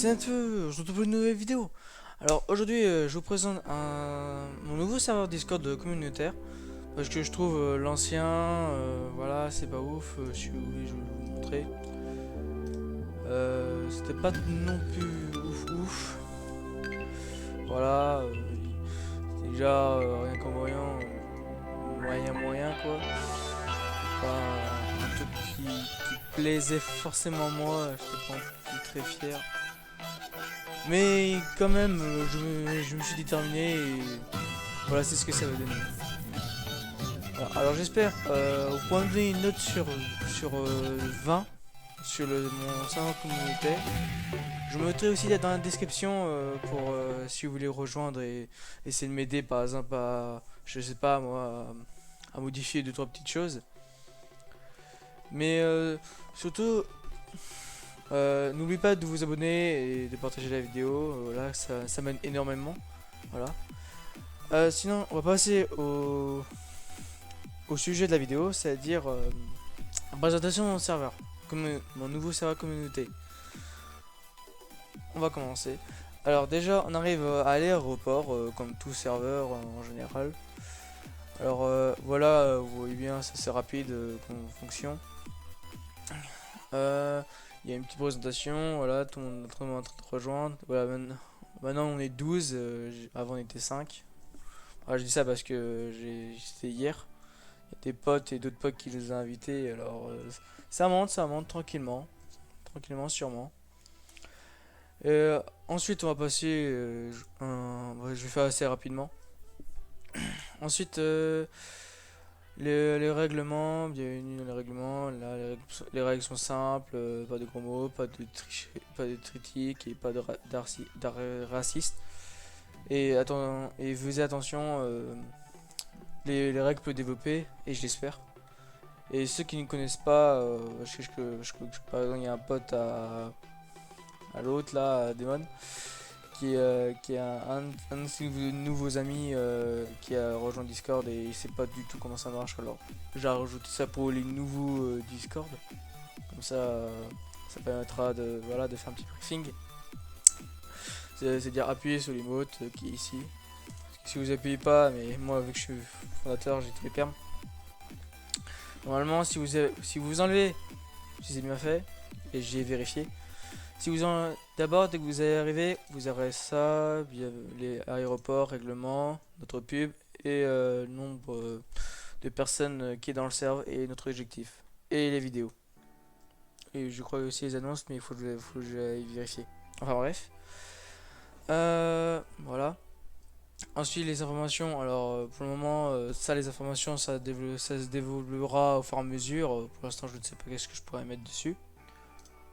c'est Netfeu, je vous retrouve pour une nouvelle vidéo. Alors aujourd'hui je vous présente mon nouveau serveur Discord communautaire. Parce que je trouve l'ancien, voilà, c'est pas ouf, si vous voulez je vais vous montrer. C'était pas non plus ouf ouf. Voilà, déjà rien qu'en voyant, moyen quoi. Pas un truc qui plaisait forcément moi, j'étais pas non plus très fier. Mais quand même, je me suis déterminé et voilà, c'est ce que ça va donner. Alors j'espère, vous pouvez me donner une note sur 20 sur mon serveur communautaire. Je me mettrai aussi dans la description pour si vous voulez rejoindre et essayer de m'aider par exemple à, je sais pas moi, à modifier deux trois petites choses. Mais surtout, n'oubliez pas de vous abonner et de partager la vidéo, voilà, ça m'aide énormément. Voilà. Sinon, on va passer au sujet de la vidéo, c'est-à-dire la présentation de mon serveur, comme mon nouveau serveur communauté. On va commencer. Alors déjà, on arrive à l'aéroport, comme tout serveur en général. Alors voilà, vous voyez bien, c'est assez rapide comme fonction. Il y a une petite présentation, voilà, tout le monde est en train de rejoindre. Voilà, maintenant on est 12, avant on était 5. Alors, je dis ça parce que c'était hier. Il y a des potes et d'autres potes qui les ont invités, alors ça monte tranquillement, tranquillement sûrement. Ensuite on va passer, ouais, je vais faire assez rapidement. Ensuite les règlements, bienvenue dans les règlements, là les règles sont simples, pas de gros mots, pas de pas de critiques et pas de d'arrêt raciste. Et, et faisez attention, les règles peuvent développer, et je l'espère. Et ceux qui ne connaissent pas, par exemple, il y a un pote à l'autre là, à Demon, qui est un de ses nouveaux amis qui a rejoint Discord et il sait pas du tout comment ça marche. Alors j'ai rajouté ça pour les nouveaux Discord. Comme ça, ça permettra de, voilà, de faire un petit briefing. C'est-à-dire appuyer sur l'emote qui est ici. Si vous appuyez pas, mais moi vu que je suis fondateur, j'ai tous les perms. Normalement, si vous enlevez, si c'est bien fait, et j'ai vérifié. Si vous en d'abord dès que vous allez arriver, vous aurez ça, les aéroports, règlements, notre pub et le nombre de personnes qui est dans le serveur et notre objectif et les vidéos. Et je crois aussi les annonces, mais faut que j'aille vérifier. Enfin bref, voilà. Ensuite les informations. Alors pour le moment, ça les informations, ça se développera au fur et à mesure. Pour l'instant, je ne sais pas qu'est-ce que je pourrais mettre dessus.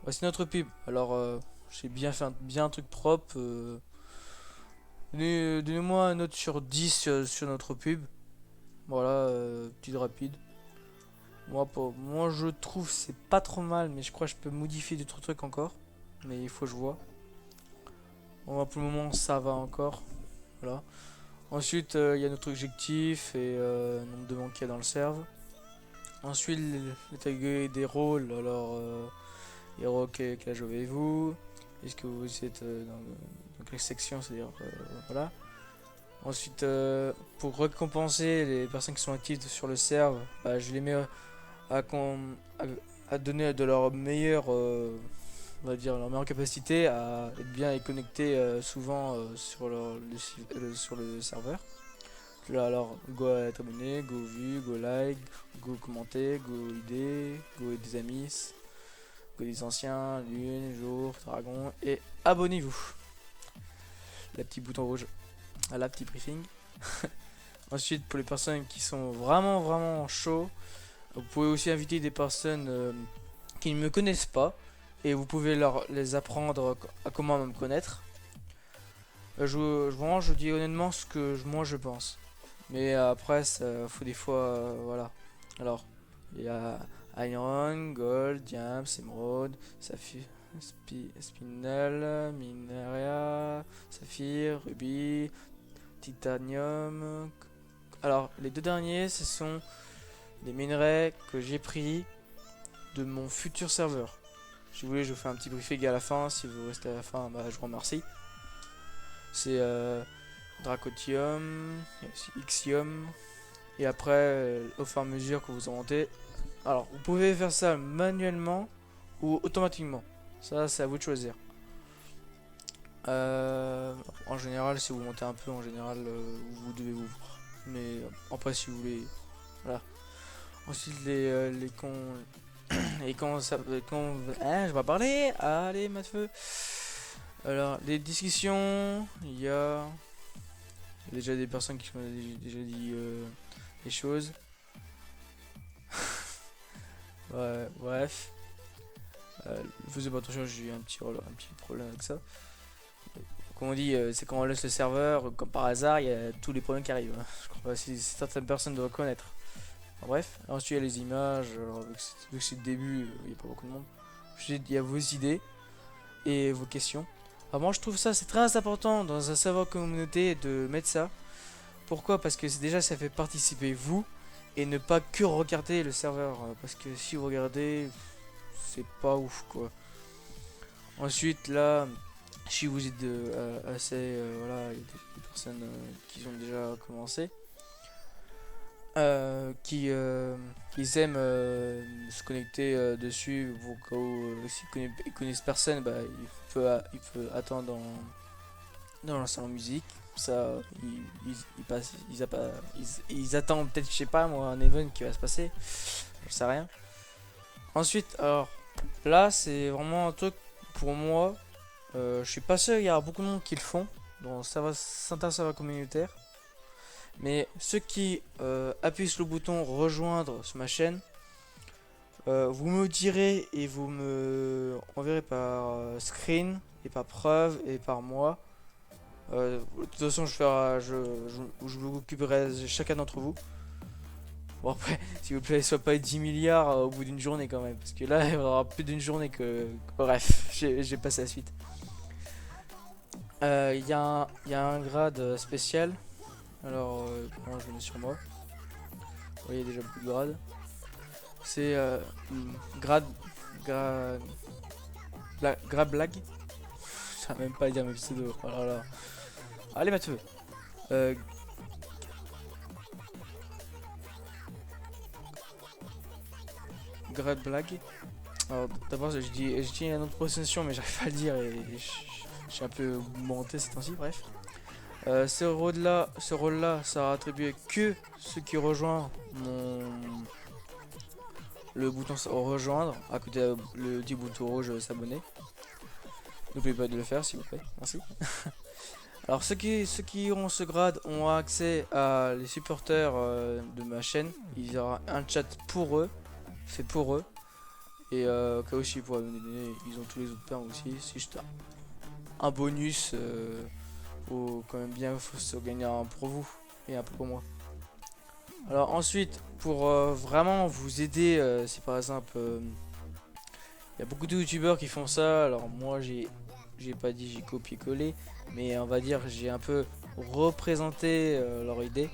Voici notre pub. Alors, j'ai bien fait bien un truc propre. Donnez-moi une note sur 10 sur notre pub. Voilà, petite rapide. Moi, je trouve c'est pas trop mal, mais je crois que je peux modifier d'autres trucs encore. Mais il faut que je vois. Bon, moi, pour le moment, ça va encore. Voilà. Ensuite, il y a notre objectif et le nombre de membres qu'il y a dans le serve. Ensuite, les tags des rôles. Alors, héros, quel âge avez-vous? Est-ce que vous êtes dans quelle section? C'est-à-dire, voilà. Ensuite, pour récompenser les personnes qui sont actives sur le serve, bah, je les mets à, à donner de leur meilleure, on va dire, leur meilleure capacité à être bien et connecter souvent sur, sur le serveur. Là, alors, go être abonné, go vu, go like, go commenter, go idée, go des amis, go des anciens, lune, jour, dragon, et abonnez-vous. Le petit bouton rouge à la petit briefing. Ensuite, pour les personnes qui sont vraiment chauds, vous pouvez aussi inviter des personnes qui ne me connaissent pas et vous pouvez les apprendre à comment me connaître. Vraiment, je dis honnêtement ce que moi je pense. Mais après, ça faut des fois, voilà. Alors, il y a Iron, Gold, Diams, Emerald, Saphir, Spinel, Mineria, Saphir, Ruby, Titanium. Alors, les deux derniers, ce sont des minerais que j'ai pris de mon futur serveur. Si vous voulez, je vous fais un petit briefing à la fin. Si vous restez à la fin, bah, je vous remercie. C'est Dracotium, Ixium, et après, au fur et à mesure que vous en montez. Alors, vous pouvez faire ça manuellement ou automatiquement. Ça, c'est à vous de choisir. En général, si vous montez un peu, en général, vous devez vous voir. Mais après, si vous voulez, voilà. Ensuite, les cons. Et quand ça. Quand, hein, je vais parler. Allez, Mathieu. Alors, les discussions. Il y a déjà des personnes qui ont déjà dit des choses. Ouais, bref. Faisez pas attention, j'ai eu un petit problème avec ça. Comme on dit, c'est quand on laisse le serveur, comme par hasard, il y a tous les problèmes qui arrivent. Je crois que certaines personnes doivent connaître. Enfin, bref, ensuite il y a les images. Alors, vu que c'est le début, il n'y a pas beaucoup de monde. Ensuite, il y a vos idées et vos questions. Alors, moi, je trouve ça c'est très important dans un serveur communauté de mettre ça. Pourquoi? Parce que déjà, ça fait participer vous et ne pas que regarder le serveur. Parce que si vous regardez, c'est pas ouf quoi. Ensuite, là. Si vous êtes assez, voilà, il y a des personnes qui ont déjà commencé, qui aiment se connecter dessus, pour s'ils connaissent personne, bah, il peut attendre dans la salon musique. Ça, ils attendent peut-être, je sais pas moi, un event qui va se passer, je sais rien. Ensuite, alors là, c'est vraiment un truc pour moi. Je suis pas sûr, il y a beaucoup de monde qui le font dans certains serveurs communautaires. Mais ceux qui appuient sur le bouton rejoindre sur ma chaîne, vous me direz et vous me enverrez par screen et par preuve et par moi. De toute façon, je vous occuperai chacun d'entre vous. Bon après, s'il vous plaît, soit pas 10 milliards au bout d'une journée quand même. Parce que là, il y aura plus d'une journée que... Bref, j'ai passé la suite. Il y a un grade spécial. Alors, je le mets sur moi. Vous voyez déjà beaucoup de grades. C'est grade. Grade blague. Je sais même pas dire mes pseudos. Oh là là. Allez, Mathieu. Grade blague. Alors, d'abord, je dis une autre prononciation, mais j'arrive pas à le dire et je suis un peu monté ces temps-ci. Bref. Ce rôle-là sera attribué que ceux qui rejoignent le bouton rejoindre à côté le petit bouton rouge s'abonner. N'oubliez pas de le faire s'il vous plaît, merci. Alors ceux qui auront ce grade ont accès à les supporters de ma chaîne. Il y aura un chat pour eux, fait pour eux. Et au cas où ils pourraient me donner, ils ont tous les autres perms aussi. Si je un bonus. Faut quand même bien se gagner un pour vous et un peu pour moi. Alors ensuite, pour vraiment vous aider, si par exemple il y a beaucoup de youtubeurs qui font ça. Alors moi j'ai pas dit j'ai copié-collé, mais on va dire j'ai un peu représenté leur idée.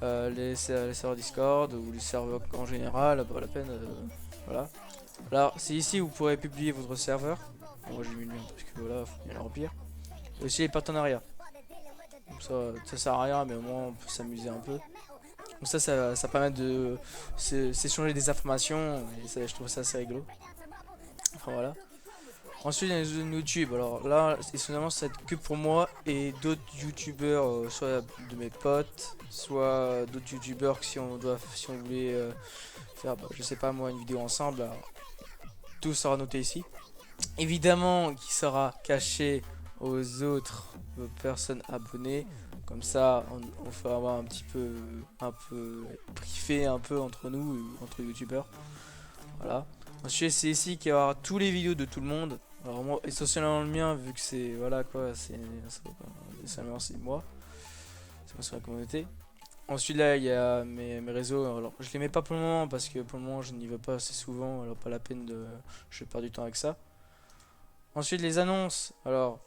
Les serveurs Discord ou les serveurs en général, pas la peine. Voilà. Alors c'est ici où vous pourrez publier votre serveur. Moi j'ai mis le mien parce que voilà, faut bien le remplir. Et aussi les partenariats. Donc ça sert à rien, mais au moins on peut s'amuser un peu. Donc ça permet de s'échanger des informations et ça, je trouve ça assez rigolo. Enfin voilà. Ensuite il y a les zones YouTube. Alors là, essentiellement ça va être que pour moi et d'autres youtubeurs, soit de mes potes, soit d'autres youtubeurs si on voulait faire, bah, je sais pas moi, une vidéo ensemble. Alors, tout sera noté ici. Évidemment qui sera caché aux autres personnes abonnées, comme ça on fera avoir un peu privé un peu entre nous, entre youtubeurs. Voilà. Ensuite c'est ici qu'il y aura tous les vidéos de tout le monde. Alors moi essentiellement le mien vu que c'est voilà quoi, c'est moi, c'est sur la communauté. Ensuite là il y a mes réseaux. Alors je les mets pas pour le moment parce que pour le moment je n'y vais pas assez souvent, alors pas la peine de je perds du temps avec ça. Ensuite les annonces. Alors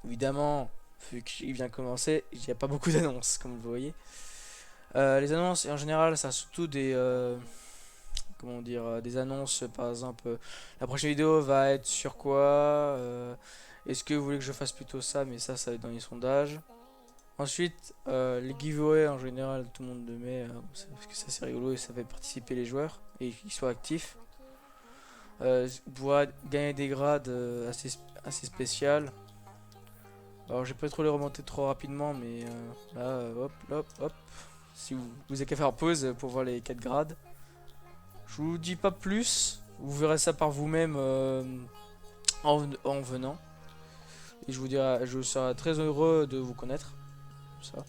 évidemment, vu qu'il vient de commencer, il n'y a pas beaucoup d'annonces, comme vous voyez. Les annonces, en général, ça surtout comment dire, des annonces, par exemple, la prochaine vidéo va être sur quoi, est-ce que vous voulez que je fasse plutôt ça, mais ça va être dans les sondages. Ensuite, les giveaways en général, tout le monde le met, parce que ça c'est rigolo et ça fait participer les joueurs et qu'ils soient actifs. Vous pourrez gagner des grades assez spéciales. Alors, je vais pas trop les remonter trop rapidement, mais là, hop, hop, hop. Si vous avez qu'à faire pause pour voir les 4 grades. Je vous dis pas plus, vous verrez ça par vous-même en venant. Et je serai très heureux de vous connaître. Ça.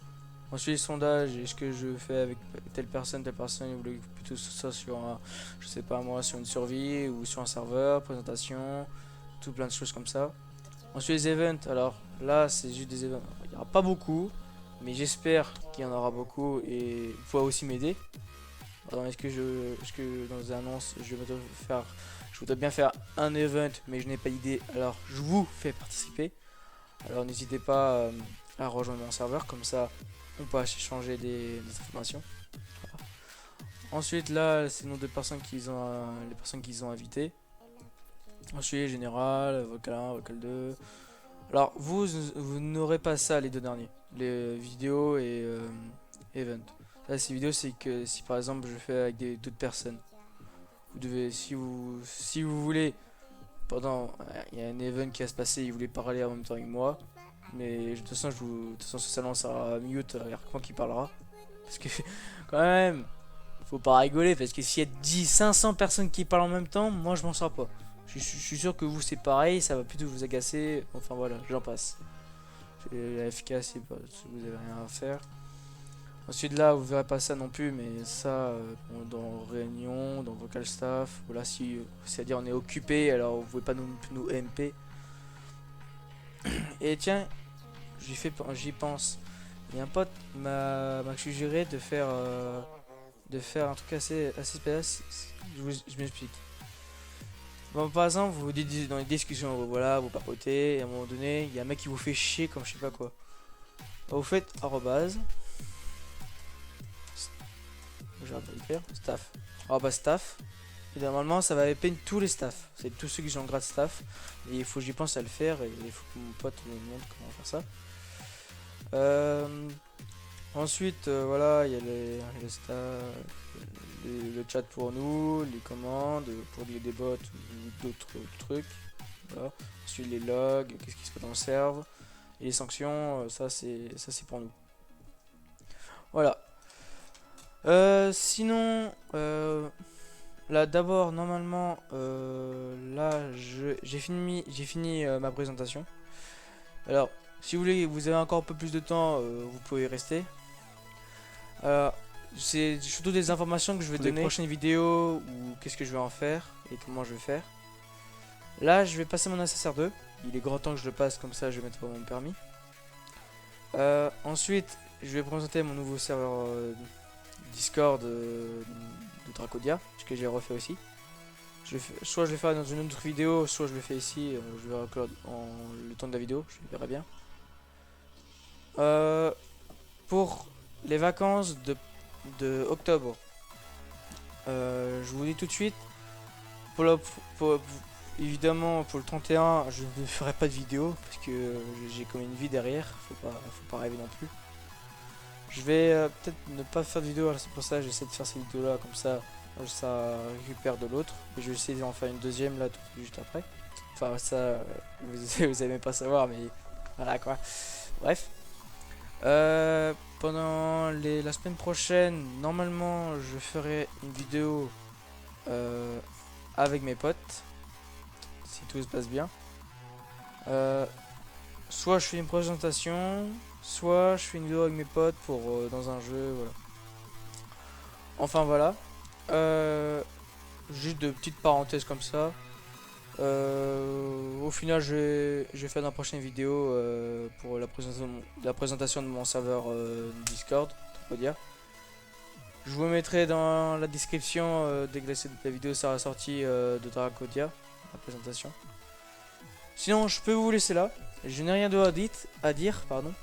Ensuite, les sondages, est-ce que je fais avec telle personne, vous voulez plutôt ça sur un, je sais pas moi, sur une survie ou sur un serveur, présentation, tout plein de choses comme ça. Ensuite, les events, alors là, c'est juste des events. Il n'y aura pas beaucoup, mais j'espère qu'il y en aura beaucoup et vous pouvez aussi m'aider. Est-ce que dans les annonces, je voudrais bien faire un event, mais je n'ai pas d'idée, alors je vous fais participer. Alors n'hésitez pas à rejoindre mon serveur, comme ça on peut échanger des informations. Voilà. Ensuite là, c'est le nom de personnes les personnes qu'ils ont invitées. Ensuite général, vocal 1, vocal 2. Alors vous n'aurez pas ça les deux derniers, les vidéos et event. Là ces vidéos c'est que si par exemple je fais avec d'autres personnes, vous devez si vous voulez pendant il y a un event qui va se passer, il voulait parler en même temps avec moi. Mais de toute façon, de toute façon, ça lancera mute, il n'y a que moi qui parlera. Parce que, quand même, faut pas rigoler. Parce que s'il y a 500 personnes qui parlent en même temps, moi je m'en sors pas. Je suis sûr que vous c'est pareil, ça va plutôt vous agacer. Enfin voilà, j'en passe. La FK, si vous avez rien à faire. Ensuite, là, vous verrez pas ça non plus, mais ça, dans réunion, dans vocal staff, voilà, c'est-à-dire on est occupé, alors vous pouvez pas nous MP. Et tiens, j'y pense. Il y a un pote m'a suggéré de faire un truc assez spécial. Je m'explique. Bon, par exemple, vous dites dans les discussions, voilà, vous papotez, et à un moment donné, il y a un mec qui vous fait chier comme je sais pas quoi. Vous faites arrobase. J'ai écrire staff. Arrobase staff. Et normalement, ça va peindre tous les staffs. C'est tous ceux qui sont en grade staff. Et il faut que j'y pense à le faire. Et il faut que mon pote me montre comment faire ça. Ensuite, voilà, il y a le chat pour nous, les commandes pour des bots ou d'autres trucs. Voilà. Ensuite, les logs, qu'est-ce qui se passe dans le serve. Et les sanctions, ça c'est pour nous. Voilà. Sinon, là d'abord, normalement, là j'ai fini ma présentation. Alors, si vous voulez, vous avez encore un peu plus de temps, vous pouvez rester. C'est surtout des informations que je vais donner. Les prochaines vidéos ou qu'est-ce que je vais en faire et comment je vais faire. Là, je vais passer mon SSR2. Il est grand temps que je le passe, comme ça je vais mettre mon permis. Ensuite, je vais présenter mon nouveau serveur Discord de Dracodia, ce que j'ai refait aussi. Soit je vais faire dans une autre vidéo, soit je le fais ici. Je verrai le temps de la vidéo, je verrai bien. Pour les vacances de octobre, je vous dis tout de suite, évidemment pour le 31 je ne ferai pas de vidéo parce que j'ai comme une vie derrière, faut pas rêver non plus. Je vais peut-être ne pas faire de vidéo, c'est pour ça que j'essaie de faire ces vidéos là, comme ça récupère de l'autre. Et je vais essayer d'en faire une deuxième là juste après. Enfin ça vous allez même pas savoir, mais voilà quoi. Bref. Pendant la semaine prochaine, normalement, je ferai une vidéo avec mes potes, si tout se passe bien. Soit je fais une présentation, soit je fais une vidéo avec mes potes pour dans un jeu, voilà. Enfin voilà. Juste de petites parenthèses comme ça. Au final, je vais faire dans la prochaine vidéo pour la présentation de mon serveur Discord, on peut dire. Je vous mettrai dans la description dès que la vidéo sera sortie de Dracodia, la présentation. Sinon, je peux vous laisser là. Je n'ai rien d'autre à dire, pardon.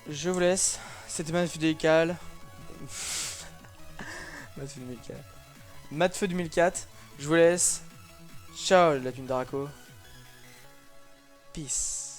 Je vous laisse. C'était Mathieu Décal. Mathieu Décal. Matfeu 2004. Je vous laisse. Ciao la thune d'Araco. Peace.